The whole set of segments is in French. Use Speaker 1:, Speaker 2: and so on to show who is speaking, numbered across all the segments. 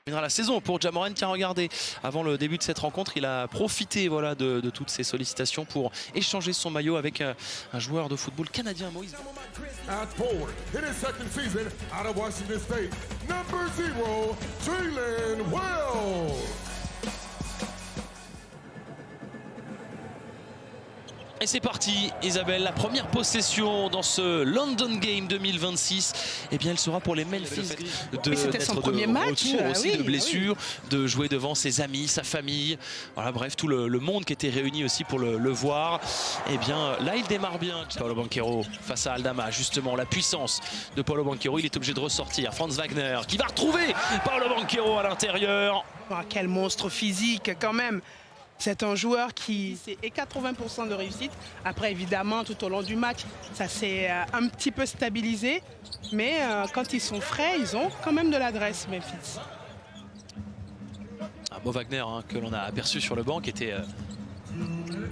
Speaker 1: La saison pour Ja Morant, qui a regardé avant le début de cette rencontre, il a profité voilà, de toutes ces sollicitations pour échanger son maillot avec un joueur de football canadien, Moïse. Et c'est parti, Isabelle, la première possession dans ce London Game 2026, eh bien elle sera pour les Memphis
Speaker 2: c'était son premier match
Speaker 1: aussi, de blessure, de jouer devant ses amis, sa famille, voilà, bref, tout le monde qui était réuni aussi pour le voir. Eh bien là il démarre bien, Paolo Banchero face à Aldama, justement la puissance de Paolo Banchero, il est obligé de ressortir. Franz Wagner qui va retrouver Paolo Banchero à l'intérieur.
Speaker 2: Oh, quel monstre physique quand même. C'est un joueur qui est 80% de réussite. Après, évidemment, tout au long du match, ça s'est un petit peu stabilisé. Mais quand ils sont frais, ils ont quand même de l'adresse, Memphis.
Speaker 1: Mo Wagner, hein, que l'on a aperçu sur le banc, qui était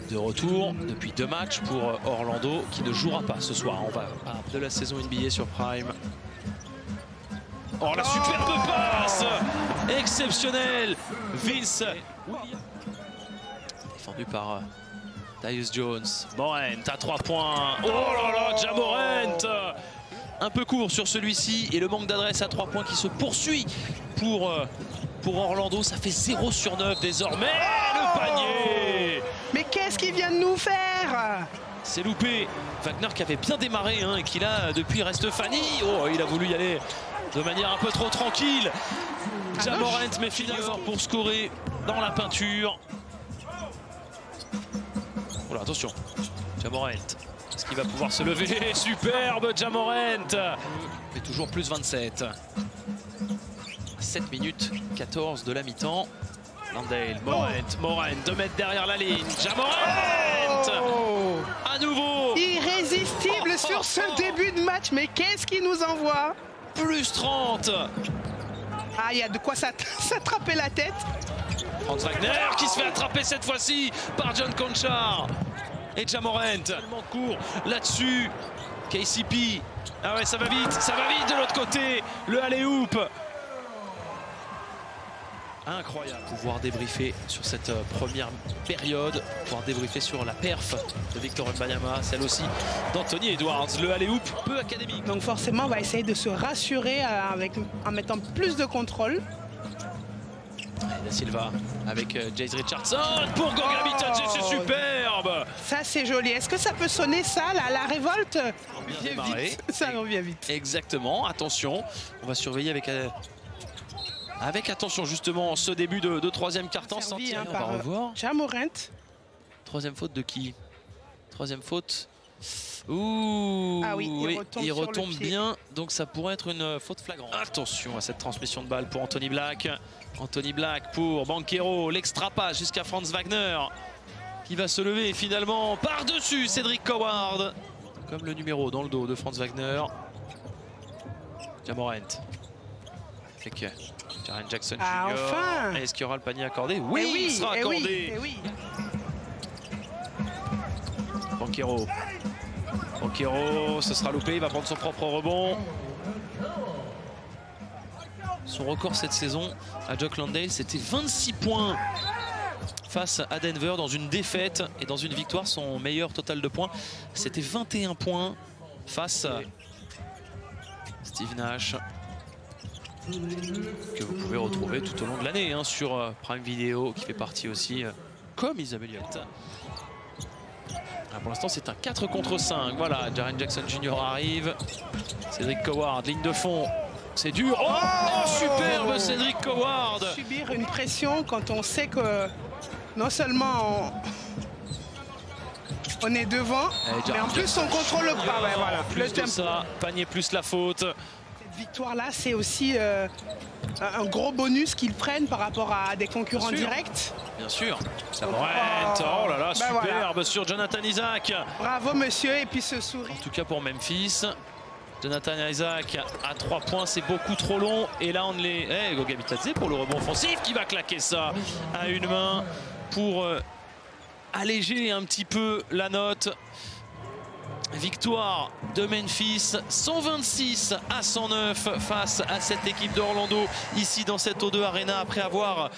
Speaker 1: de retour depuis 2 matchs pour Orlando, qui ne jouera pas ce soir. On va de la saison NBA sur Prime. Oh, la superbe passe exceptionnelle, Vince défendu par Tyus Jones. Morant à 3 points. Oh là là, Ja Morant un peu court sur celui-ci et le manque d'adresse à 3 points qui se poursuit pour Orlando. Ça fait 0 sur 9 désormais. Le panier.
Speaker 2: Mais qu'est-ce qu'il vient de nous faire?
Speaker 1: C'est loupé. Wagner qui avait bien démarré hein, et qui là depuis reste Fanny. Oh, il a voulu y aller de manière un peu trop tranquille. Ja Morant, mais finalement pour scorer dans la peinture. Oh là, attention, Ja Morant, est-ce qu'il va pouvoir se lever? Superbe Ja Morant. Mais toujours plus 27. 7 minutes 14 de la mi-temps. Landale, Morant, 2 mètres derrière la ligne. Ja Morant à nouveau.
Speaker 2: Irrésistible sur ce début de match. Mais qu'est-ce qu'il nous envoie?
Speaker 1: Plus 30.
Speaker 2: Ah, il y a de quoi s'attraper la tête.
Speaker 1: Franz Wagner qui se fait attraper cette fois-ci par John Conchar. Et Ja Morant tellement court là-dessus. KCP. Ah ouais, ça va vite de l'autre côté. Le alley-oop. Incroyable. Pouvoir débriefer sur cette première période. Pouvoir débriefer sur la perf de Victor Wembanyama. Celle aussi d'Anthony Edwards. Le alley-oop peu académique.
Speaker 2: Donc forcément, on va essayer de se rassurer en mettant plus de contrôle.
Speaker 1: Da Silva avec Jace Richardson pour Goga Bitadze, c'est superbe.
Speaker 2: Ça c'est joli. Est-ce que ça peut sonner ça, la révolte? Ça revient vite.
Speaker 1: Exactement, attention, on va surveiller avec attention justement ce début de 3e quart-temps.
Speaker 2: Hein,
Speaker 1: on va revoir.
Speaker 2: Ja Morant.
Speaker 1: 3e faute de qui? 3e faute. Ouh,
Speaker 2: ah oui,
Speaker 1: il retombe bien, donc ça pourrait être une faute flagrante. Attention à cette transmission de balle pour Anthony Black. Anthony Black pour Banchero, l'extra passe jusqu'à Franz Wagner qui va se lever et finalement par-dessus Cedric Coward. Comme le numéro dans le dos de Franz Wagner. Ja Morant avec Jaren Jackson Jr.
Speaker 2: Enfin.
Speaker 1: Est-ce qu'il y aura le panier accordé? Oui, il sera accordé. Banchero. Banchero, ce sera loupé, il va prendre son propre rebond. Son record cette saison à Jock Landale, c'était 26 points face à Denver dans une défaite. Et dans une victoire, son meilleur total de points, c'était 21 points face à Steve Nash, que vous pouvez retrouver tout au long de l'année hein, sur Prime Video, qui fait partie aussi, comme Isabelle Huot. Pour l'instant, c'est un 4 contre 5. Voilà, Jaren Jackson Jr. arrive. Cedric Coward, ligne de fond. C'est dur. Oh, superbe Cedric Coward.
Speaker 2: Subir une pression quand on sait que non seulement on est devant, mais en plus on contrôle le pas. Ouais, voilà.
Speaker 1: Plus de ça, panier plus la faute.
Speaker 2: Cette victoire-là, c'est aussi un gros bonus qu'ils prennent par rapport à des concurrents directs.
Speaker 1: Bien sûr. Ça va être, oh là là, superbe voilà. Sur Jonathan Isaac.
Speaker 2: Bravo monsieur, et puis ce sourire.
Speaker 1: En tout cas pour Memphis. Jonathan Isaac à 3 points, c'est beaucoup trop long. Et là on les... Goga Bitadze pour le rebond offensif qui va claquer ça à une main pour alléger un petit peu la note. Victoire de Memphis, 126 à 109 face à cette équipe d'Orlando, ici dans cette O2 Arena, après avoir